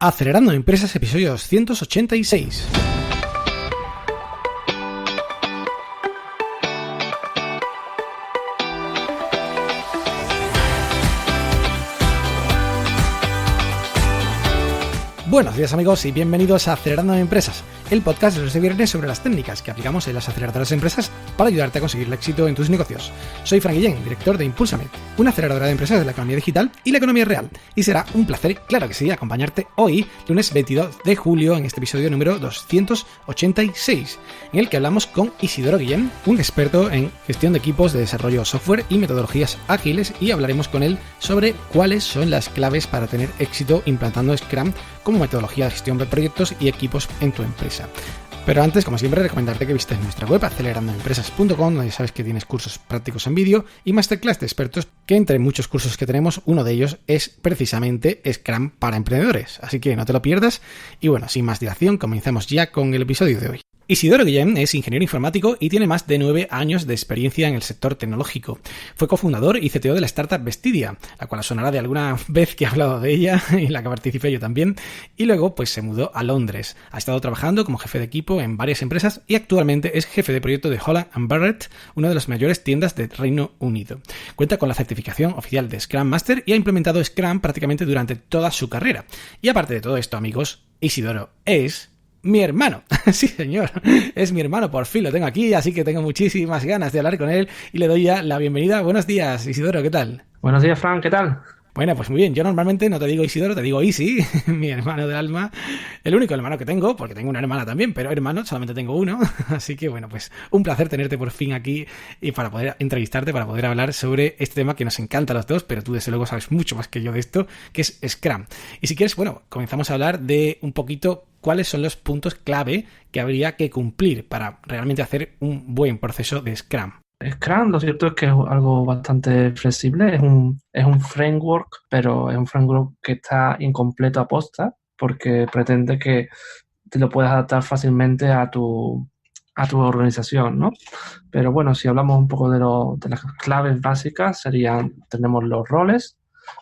Acelerando Empresas, episodio 286. Buenos días amigos y bienvenidos a Acelerando Empresas, el podcast de los de viernes sobre las técnicas que aplicamos en las aceleradoras de empresas para ayudarte a conseguir el éxito en tus negocios. Soy Frank Guillén, director de Impúlsame, una aceleradora de empresas de la economía digital y la economía real, y será un placer, claro que sí, acompañarte hoy, lunes 22 de julio, en este episodio número 286, en el que hablamos con Isidoro Guillén, un experto en gestión de equipos de desarrollo software y metodologías ágiles, y hablaremos con él sobre cuáles son las claves para tener éxito implantando Scrum como metodología de gestión de proyectos y equipos en tu empresa. Pero antes, como siempre, recomendarte que visites nuestra web acelerandoempresas.com, donde sabes que tienes cursos prácticos en vídeo y masterclass de expertos, que entre muchos cursos que tenemos, uno de ellos es precisamente Scrum para emprendedores. Así que no te lo pierdas. Y bueno, sin más dilación, comencemos ya con el episodio de hoy. Isidoro Guillén es ingeniero informático y tiene más de 9 años de experiencia en el sector tecnológico. Fue cofundador y CTO de la startup Vestidia, la cual sonará de alguna vez que he hablado de ella y en la que participé yo también, y luego pues se mudó a Londres. Ha estado trabajando como jefe de equipo en varias empresas y actualmente es jefe de proyecto de Holland & Barrett, una de las mayores tiendas de Reino Unido. Cuenta con la certificación oficial de Scrum Master y ha implementado Scrum prácticamente durante toda su carrera. Y aparte de todo esto, amigos, Isidoro es mi hermano. Sí, señor, es mi hermano, por fin lo tengo aquí, así que tengo muchísimas ganas de hablar con él y le doy ya la bienvenida. Buenos días, Isidoro, ¿qué tal? Buenos días, Fran, ¿qué tal? Bueno, pues muy bien, yo normalmente no te digo Isidoro, te digo Isi, mi hermano del alma, el único hermano que tengo, porque tengo una hermana también, pero hermano solamente tengo uno, así que bueno, pues un placer tenerte por fin aquí y para poder entrevistarte, para poder hablar sobre este tema que nos encanta a los dos, pero tú desde luego sabes mucho más que yo de esto, que es Scrum. Y si quieres, bueno, comenzamos a hablar de un poquito cuáles son los puntos clave que habría que cumplir para realmente hacer un buen proceso de Scrum. Scrum, lo cierto es que es algo bastante flexible, es un framework, pero es un framework que está incompleto a posta porque pretende que te lo puedas adaptar fácilmente a tu organización, ¿no? Pero bueno, si hablamos un poco de las claves básicas, tenemos los roles,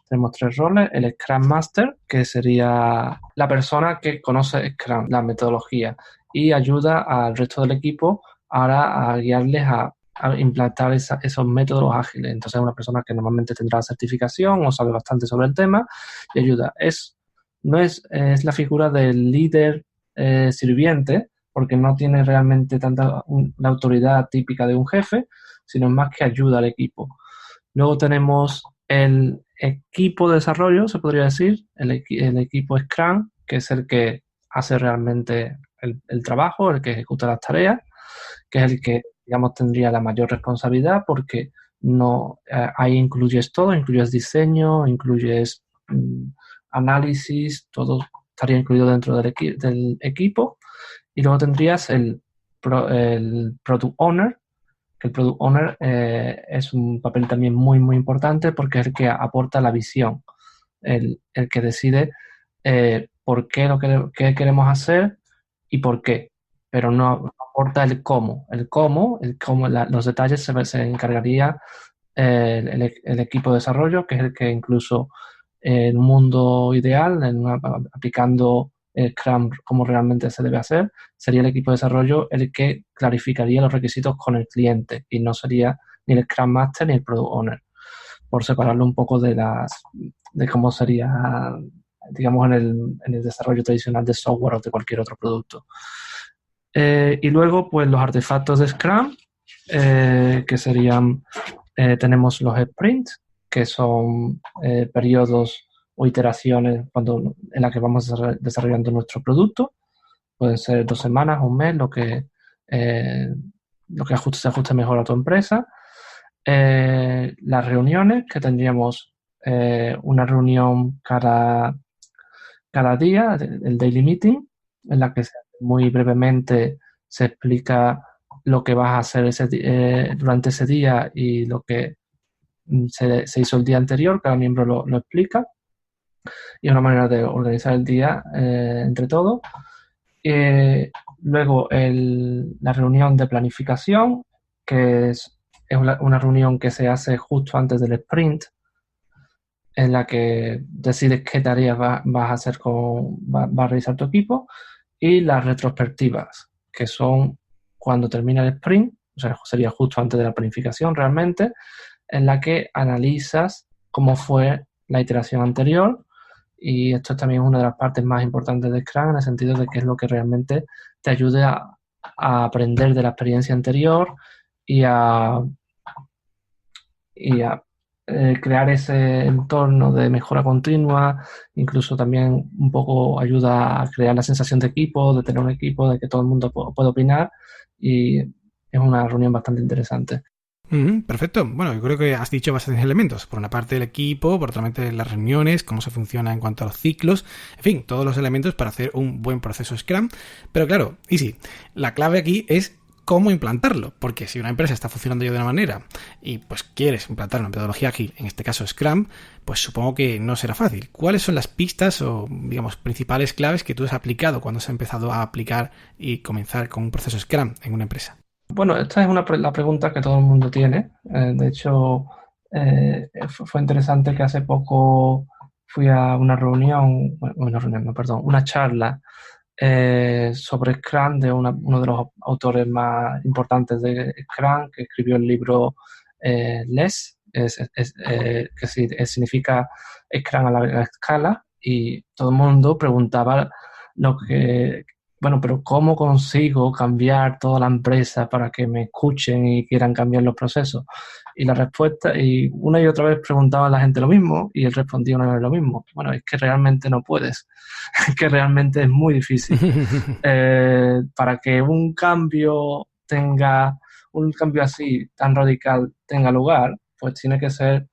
tenemos 3 roles: el Scrum Master, que sería la persona que conoce Scrum, la metodología, y ayuda al resto del equipo ahora a guiarles a implantar esos métodos ágiles. Entonces es una persona que normalmente tendrá certificación o sabe bastante sobre el tema y ayuda. Es la figura del líder sirviente, porque no tiene realmente la autoridad típica de un jefe, sino más que ayuda al equipo. Luego tenemos el equipo de desarrollo, se podría decir, el equipo Scrum, que es el que hace realmente el trabajo, el que ejecuta las tareas, que es el que, digamos, tendría la mayor responsabilidad, porque no ahí incluyes todo, incluyes diseño, incluyes análisis, todo estaría incluido dentro del equipo. Y luego tendrías el Product Owner, que el Product Owner es un papel también muy, muy importante porque es el que aporta la visión, el que decide por qué qué queremos hacer y por qué, pero no aporta el cómo. Los detalles se encargaría el equipo de desarrollo, que es el que incluso en un mundo ideal, aplicando Scrum como realmente se debe hacer, sería el equipo de desarrollo el que clarificaría los requisitos con el cliente y no sería ni el Scrum Master ni el Product Owner, por separarlo un poco de cómo sería, digamos, en el desarrollo tradicional de software o de cualquier otro producto. Y luego, pues los artefactos de Scrum, que serían, tenemos los sprints, que son periodos o iteraciones en las que vamos desarrollando nuestro producto. Pueden ser 2 semanas, un mes, lo que se ajuste mejor a tu empresa. Las reuniones, que tendríamos una reunión cada día, el daily meeting, en la que muy brevemente se explica lo que vas a hacer durante ese día y lo que se hizo el día anterior. Cada miembro lo explica y es una manera de organizar el día entre todos. Luego la reunión de planificación, que es una reunión que se hace justo antes del sprint, en la que decides qué tareas vas a hacer va a realizar tu equipo, y las retrospectivas, que son cuando termina el sprint, o sea, sería justo antes de la planificación realmente, en la que analizas cómo fue la iteración anterior. Y esto también es una de las partes más importantes de Scrum, en el sentido de que es lo que realmente te ayude a aprender de la experiencia anterior y a crear ese entorno de mejora continua. Incluso también un poco ayuda a crear la sensación de equipo, de tener un equipo, de que todo el mundo puede opinar, y es una reunión bastante interesante. Perfecto. Bueno, yo creo que has dicho bastantes elementos. Por una parte el equipo, por otra parte las reuniones, cómo se funciona en cuanto a los ciclos, en fin, todos los elementos para hacer un buen proceso Scrum. Pero claro, y sí, la clave aquí es cómo implantarlo, porque si una empresa está funcionando ya de una manera y pues quieres implantar una metodología ágil, en este caso Scrum, pues supongo que no será fácil. ¿Cuáles son las pistas o, digamos, principales claves que tú has aplicado cuando has empezado a aplicar y comenzar con un proceso Scrum en una empresa? Bueno, esta es la pregunta que todo el mundo tiene. De hecho, fue interesante que hace poco fui a una reunión, no, perdón, una charla sobre Scrum de uno de los autores más importantes de Scrum, que escribió el libro Less, significa Scrum a la escala, y todo el mundo preguntaba bueno, pero ¿cómo consigo cambiar toda la empresa para que me escuchen y quieran cambiar los procesos? Y la respuesta, y una y otra vez preguntaba a la gente lo mismo, y él respondía una vez lo mismo. Bueno, es que realmente no puedes, es que realmente es muy difícil. Para que un cambio así tan radical tenga lugar, pues tiene que ser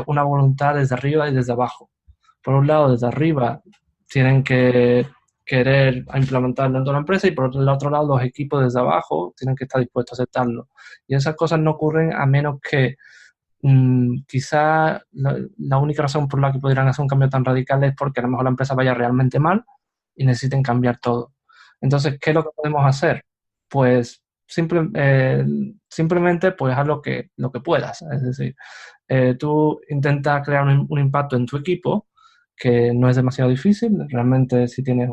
una voluntad desde arriba y desde abajo. Por un lado, desde arriba tienen que querer implementarlo en toda la empresa, y por el otro lado los equipos desde abajo tienen que estar dispuestos a aceptarlo. Y esas cosas no ocurren a menos que quizá la única razón por la que pudieran hacer un cambio tan radical es porque a lo mejor la empresa vaya realmente mal y necesiten cambiar todo. Entonces, ¿qué es lo que podemos hacer? Pues simplemente pues haz lo que puedas. Es decir, tú intenta crear un impacto en tu equipo, que no es demasiado difícil. Realmente, si tienes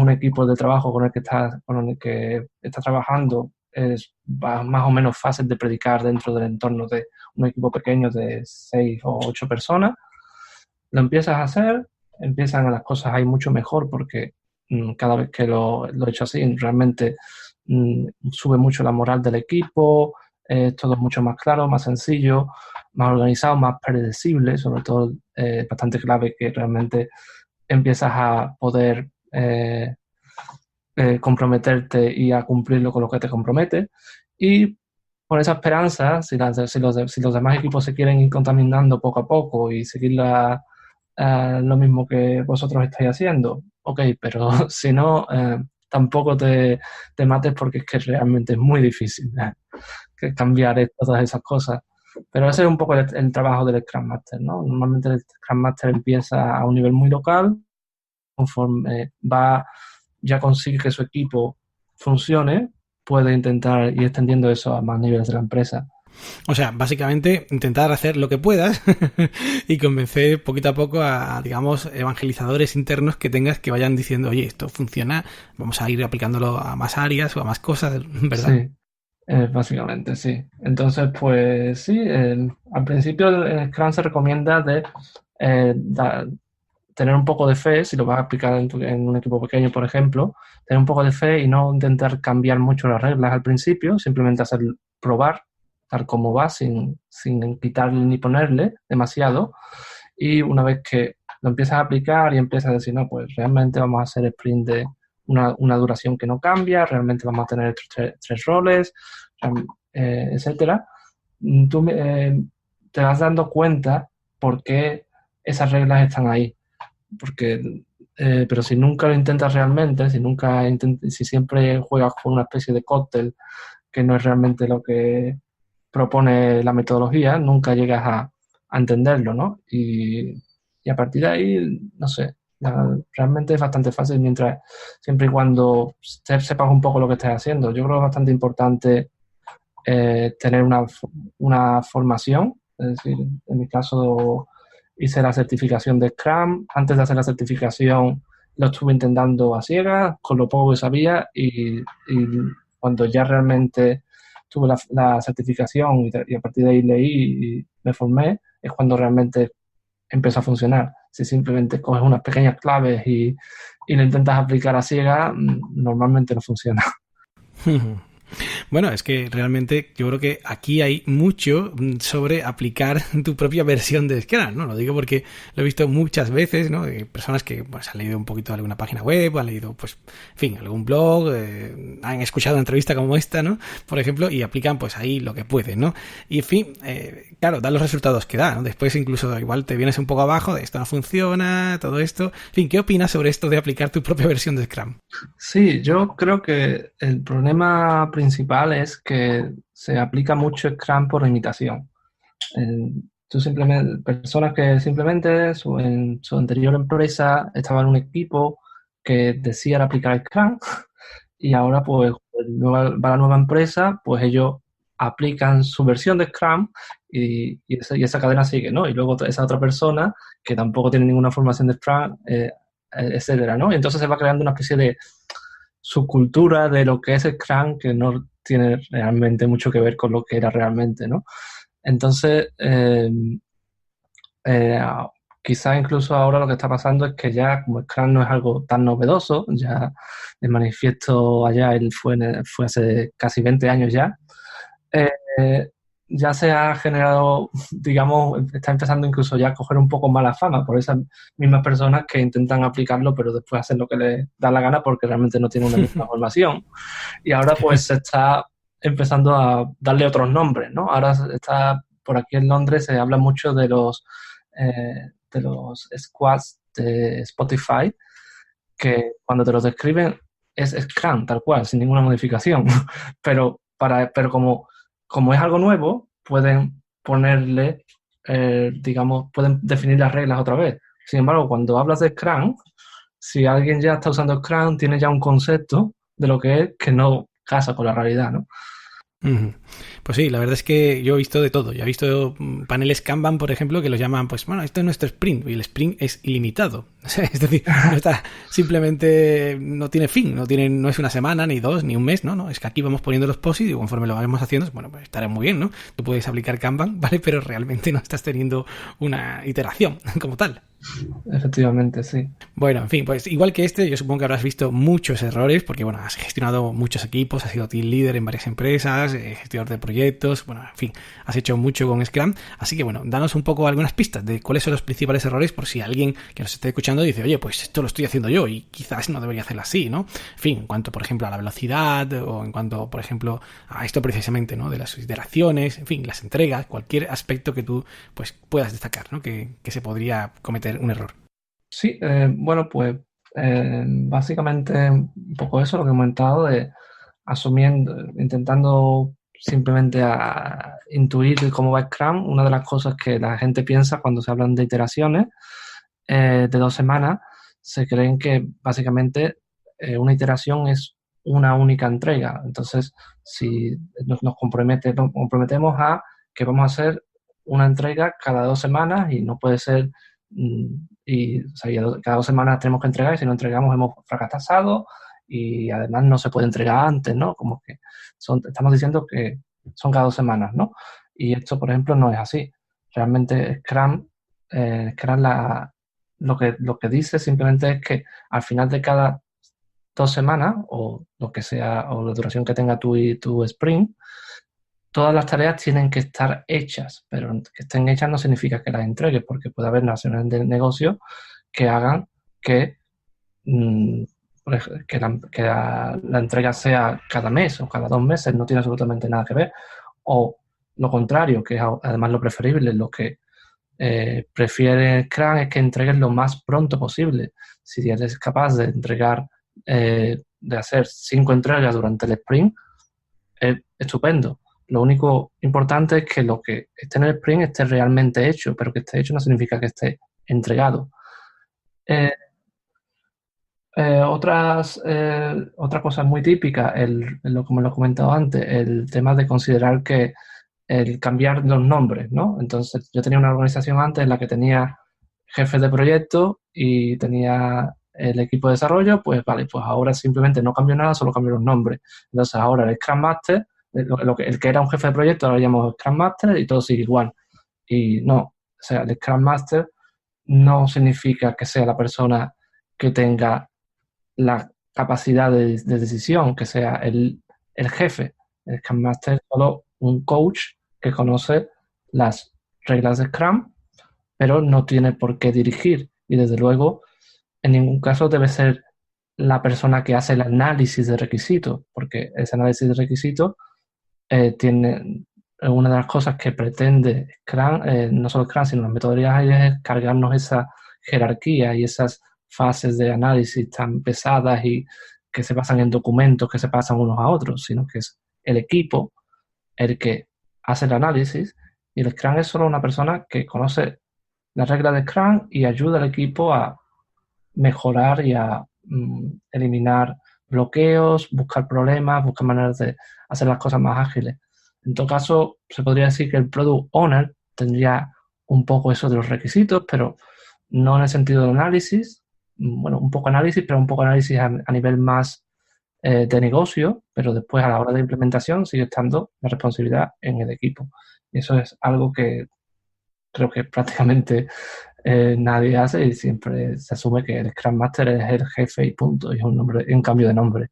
un equipo de trabajo con el que estás trabajando, es más o menos fácil de predicar dentro del entorno de un equipo pequeño de 6 o 8 personas. Lo empiezas a hacer, empiezan las cosas ahí mucho mejor, porque cada vez que lo he hecho así, realmente sube mucho la moral del equipo, todo es mucho más claro, más sencillo, más organizado, más predecible. Sobre todo, bastante clave que realmente empiezas a poder comprometerte y a cumplirlo con lo que te compromete. Y con esa esperanza, si los demás equipos se quieren ir contaminando poco a poco y seguir lo mismo que vosotros estáis haciendo, ok, pero si no, tampoco te mates, porque es que realmente es muy difícil que cambiar todas esas cosas. Pero ese es un poco el trabajo del Scrum Master, ¿no? Normalmente el Scrum Master empieza a un nivel muy local, conforme ya consigue que su equipo funcione, puede intentar ir extendiendo eso a más niveles de la empresa. O sea, básicamente intentar hacer lo que puedas y convencer poquito a poco a, digamos, evangelizadores internos que tengas, que vayan diciendo, oye, esto funciona, vamos a ir aplicándolo a más áreas o a más cosas, ¿verdad? Sí, básicamente, sí. Entonces, pues sí, al principio el Scrum se recomienda de tener un poco de fe. Si lo vas a aplicar en un equipo pequeño, por ejemplo, tener un poco de fe y no intentar cambiar mucho las reglas al principio, simplemente probar tal como va, sin quitarle ni ponerle demasiado. Y una vez que lo empiezas a aplicar y empiezas a decir, no, pues realmente vamos a hacer sprint de una duración que no cambia, realmente vamos a tener tres roles, etcétera, tú te vas dando cuenta por qué esas reglas están ahí. Pero si nunca lo intentas realmente, si siempre juegas con una especie de cóctel que no es realmente lo que propone la metodología, nunca llegas a entenderlo, ¿no? Y a partir de ahí, no sé, realmente es bastante fácil, siempre y cuando sepas un poco lo que estás haciendo. Yo creo que es bastante importante tener una formación. Es decir, en mi caso, hice la certificación de Scrum. Antes de hacer la certificación lo estuve intentando a ciegas, con lo poco que sabía, y cuando ya realmente tuve la certificación y a partir de ahí leí y me formé, es cuando realmente empezó a funcionar. Si simplemente coges unas pequeñas claves y lo intentas aplicar a ciegas, normalmente no funciona. Bueno, es que realmente yo creo que aquí hay mucho sobre aplicar tu propia versión de Scrum, ¿no? Lo digo porque lo he visto muchas veces, ¿no? Personas que pues, han leído un poquito de alguna página web, han leído, pues, en fin, algún blog, han escuchado una entrevista como esta, ¿no? Por ejemplo, y aplican pues ahí lo que pueden, ¿no? Y en fin, claro, dan los resultados que da, ¿no? Después incluso igual te vienes un poco abajo de esto no funciona, todo esto. En fin, ¿qué opinas sobre esto de aplicar tu propia versión de Scrum? Sí, yo creo que el problema principal es que se aplica mucho Scrum por imitación. Tú simplemente, personas que simplemente en su anterior empresa estaban en un equipo que decían aplicar Scrum y ahora pues va la nueva empresa, pues ellos aplican su versión de Scrum y esa cadena sigue, ¿no? Y luego esa otra persona que tampoco tiene ninguna formación de Scrum, etcétera, ¿no? Y entonces se va creando una especie de subcultura de lo que es Scrum que no tiene realmente mucho que ver con lo que era realmente, ¿no? Entonces, eh, quizás incluso ahora lo que está pasando es que ya como Scrum no es algo tan novedoso, ya el manifiesto allá él fue hace casi 20 años ya, eh, ya se ha generado, digamos, está empezando incluso ya a coger un poco mala fama por esas mismas personas que intentan aplicarlo pero después hacen lo que les da la gana porque realmente no tienen una misma formación. Y ahora pues se está empezando a darle otros nombres, ¿no? Ahora está, por aquí en Londres se habla mucho de los squads de Spotify, que cuando te los describen es Scrum, tal cual, sin ninguna modificación. Pero como es algo nuevo, pueden ponerle, digamos, pueden definir las reglas otra vez. Sin embargo, cuando hablas de Scrum, si alguien ya está usando Scrum, tiene ya un concepto de lo que es que no casa con la realidad, ¿no? Pues sí, la verdad es que yo he visto de todo. Yo he visto paneles Kanban, por ejemplo, que los llaman, pues bueno, esto es nuestro sprint y el sprint es ilimitado. Es decir, no está simplemente, no tiene fin, no es una semana, ni dos, ni un mes, no, es que aquí vamos poniendo los posits y conforme lo vamos haciendo, bueno, pues estará muy bien, ¿no? Tú puedes aplicar Kanban, ¿vale? Pero realmente no estás teniendo una iteración como tal. Efectivamente, sí. Bueno, en fin, pues igual que este, yo supongo que habrás visto muchos errores, porque bueno, has gestionado muchos equipos, has sido team leader en varias empresas, gestionador de proyectos, bueno, en fin, has hecho mucho con Scrum, así que bueno, danos un poco algunas pistas de cuáles son los principales errores por si alguien que nos esté escuchando dice, oye, pues esto lo estoy haciendo yo y quizás no debería hacerlo así, ¿no? En fin, en cuanto, por ejemplo, a la velocidad o en cuanto, por ejemplo, a esto precisamente, ¿no? De las iteraciones, en fin, las entregas, cualquier aspecto que tú pues puedas destacar, ¿no? Que se podría cometer un error. Sí, bueno, pues básicamente un poco eso, lo que he comentado, de asumiendo, intentando simplemente intuir cómo va Scrum. Una de las cosas que la gente piensa cuando se hablan de iteraciones de 2 semanas, se creen que básicamente una iteración es una única entrega. Entonces, si nos comprometemos a que vamos a hacer una entrega cada 2 semanas y no puede ser o sea, cada 2 semanas tenemos que entregar y si no entregamos hemos fracasado y además no se puede entregar antes, ¿no? Como que estamos diciendo que son cada 2 semanas, ¿no? Y esto, por ejemplo, no es así. Realmente Scrum lo que dice simplemente es que al final de cada 2 semanas o lo que sea, o la duración que tenga tu sprint, todas las tareas tienen que estar hechas, pero que estén hechas no significa que las entregues, porque puede haber naciones de negocio que hagan que, la entrega sea cada mes o cada 2 meses, no tiene absolutamente nada que ver. O lo contrario, que es además lo preferible, lo que prefiere Scrum es que entregues lo más pronto posible. Si eres capaz de entregar, de hacer 5 entregas durante el sprint, es estupendo. Lo único importante es que lo que esté en el sprint esté realmente hecho, pero que esté hecho no significa que esté entregado. Otra cosa muy típica, como lo he comentado antes, el tema de considerar que el cambiar los nombres, ¿no? Entonces, yo tenía una organización antes en la que tenía jefe de proyecto y tenía el equipo de desarrollo, pues vale, pues ahora simplemente no cambió nada, solo cambió los nombres. Entonces ahora el Scrum Master, el que era un jefe de proyecto, ahora lo llamamos Scrum Master y todo sigue igual. Y no, o sea, el Scrum Master no significa que sea la persona que tenga la capacidad de decisión, que sea el jefe. El Scrum Master es solo un coach que conoce las reglas de Scrum, pero no tiene por qué dirigir. Y desde luego, en ningún caso debe ser la persona que hace el análisis de requisitos, porque ese análisis de requisitos tiene una de las cosas que pretende Scrum, no solo Scrum, sino las metodologías, es cargarnos esa jerarquía y esas fases de análisis tan pesadas y que se basan en documentos que se pasan unos a otros, sino que es el equipo el que hace el análisis y el Scrum es solo una persona que conoce las reglas de Scrum y ayuda al equipo a mejorar y a eliminar bloqueos, buscar problemas, buscar maneras de hacer las cosas más ágiles. En todo caso, se podría decir que el Product Owner tendría un poco eso de los requisitos, pero no en el sentido de análisis, bueno, un poco análisis, pero un poco análisis a nivel más de negocio, pero después a la hora de implementación sigue estando la responsabilidad en el equipo. Y eso es algo que creo que prácticamente nadie hace y siempre se asume que el Scrum Master es el jefe y punto, y es un cambio de nombre.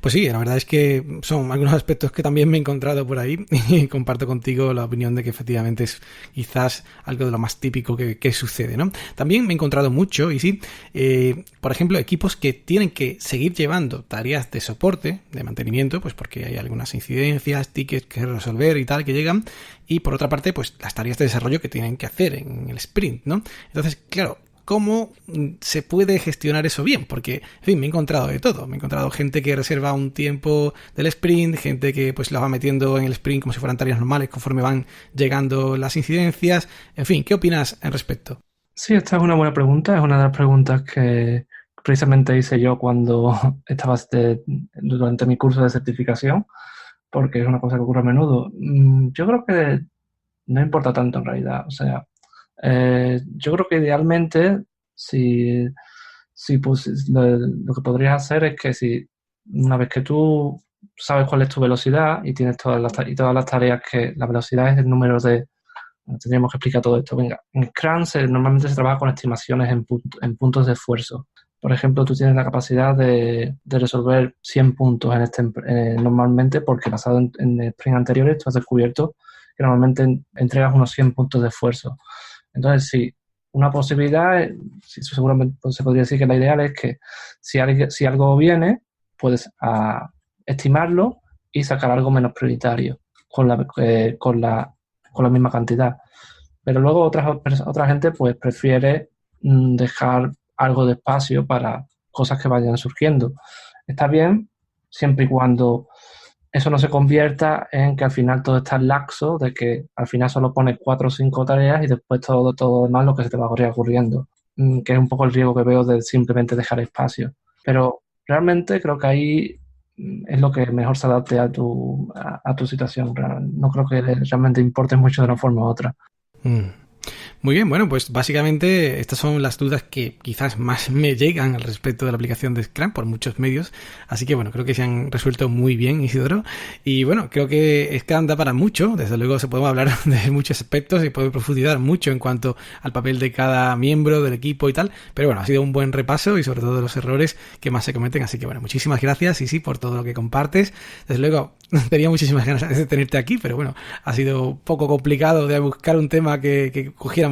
Pues sí, la verdad es que son algunos aspectos que también me he encontrado por ahí y comparto contigo la opinión de que efectivamente es quizás algo de lo más típico que sucede, ¿no? También me he encontrado mucho, y sí, por ejemplo, equipos que tienen que seguir llevando tareas de soporte, de mantenimiento, pues porque hay algunas incidencias, tickets que resolver y tal que llegan, y por otra parte, pues las tareas de desarrollo que tienen que hacer en el sprint, ¿no? Entonces, claro, ¿cómo se puede gestionar eso bien? Porque, en fin, me he encontrado de todo. Me he encontrado gente que reserva un tiempo del sprint, gente que pues la va metiendo en el sprint como si fueran tareas normales conforme van llegando las incidencias. En fin, ¿qué opinas al respecto? Sí, esta es una buena pregunta. Es una de las preguntas que precisamente hice yo cuando estaba durante mi curso de certificación, porque es una cosa que ocurre a menudo. Yo creo que no importa tanto en realidad. O sea, yo creo que idealmente pues, lo que podrías hacer es que si una vez que tú sabes cuál es tu velocidad y tienes todas las tareas, que la velocidad es el número de... Tendríamos que explicar todo esto. Venga, en Scrum normalmente se trabaja con estimaciones en puntos de esfuerzo. Por ejemplo, tú tienes la capacidad de resolver 100 puntos normalmente, porque basado en sprint anteriores tú has descubierto que normalmente entregas unos 100 puntos de esfuerzo. Entonces, sí, una posibilidad, seguramente se podría decir que la ideal es que si algo viene, puedes estimarlo y sacar algo menos prioritario con la misma cantidad. Pero luego otra gente pues prefiere dejar algo de espacio para cosas que vayan surgiendo. Está bien siempre y cuando eso no se convierta en que al final todo está laxo, de que al final solo pones 4 o 5 tareas y después todo demás lo que se te va ocurriendo, que es un poco el riesgo que veo de simplemente dejar espacio. Pero realmente creo que ahí es lo que mejor se adapte a tu situación. No creo que realmente importe mucho de una forma u otra. Muy bien, bueno, pues básicamente estas son las dudas que quizás más me llegan al respecto de la aplicación de Scrum por muchos medios, así que bueno, creo que se han resuelto muy bien, Isidoro, y bueno, creo que Scrum da para mucho, desde luego se puede hablar de muchos aspectos y puede profundizar mucho en cuanto al papel de cada miembro del equipo y tal, pero bueno, ha sido un buen repaso y sobre todo de los errores que más se cometen, así que bueno, muchísimas gracias, Isi, por todo lo que compartes. Desde luego tenía muchísimas ganas de tenerte aquí, pero bueno, ha sido un poco complicado de buscar un tema que cogiéramos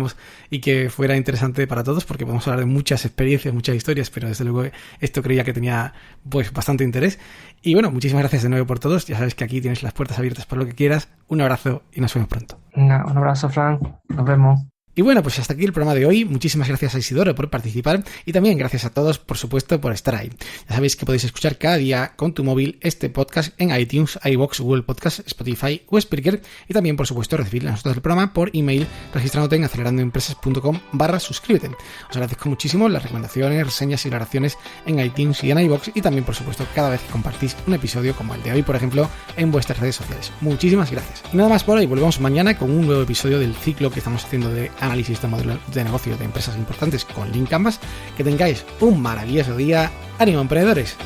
y que fuera interesante para todos, porque podemos hablar de muchas experiencias, muchas historias, pero desde luego esto creía que tenía pues bastante interés. Y bueno, muchísimas gracias de nuevo por todos. Ya sabes que aquí tienes las puertas abiertas para lo que quieras. Un abrazo y nos vemos pronto. Venga, un abrazo, Frank. Nos vemos. Y bueno, pues hasta aquí el programa de hoy. Muchísimas gracias a Isidoro por participar y también gracias a todos, por supuesto, por estar ahí. Ya sabéis que podéis escuchar cada día con tu móvil este podcast en iTunes, iVoox, Google Podcast, Spotify o Spreaker, y también, por supuesto, recibir las notas del programa por email registrándote en acelerandoempresas.com/suscríbete. Os agradezco muchísimo las recomendaciones, reseñas y valoraciones en iTunes y en iVoox, y también, por supuesto, cada vez que compartís un episodio como el de hoy, por ejemplo, en vuestras redes sociales. Muchísimas gracias. Y nada más por hoy. Volvemos mañana con un nuevo episodio del ciclo que estamos haciendo de análisis de modelos de negocio de empresas importantes con Lean Canvas. Que tengáis un maravilloso día. ¡Ánimo, emprendedores!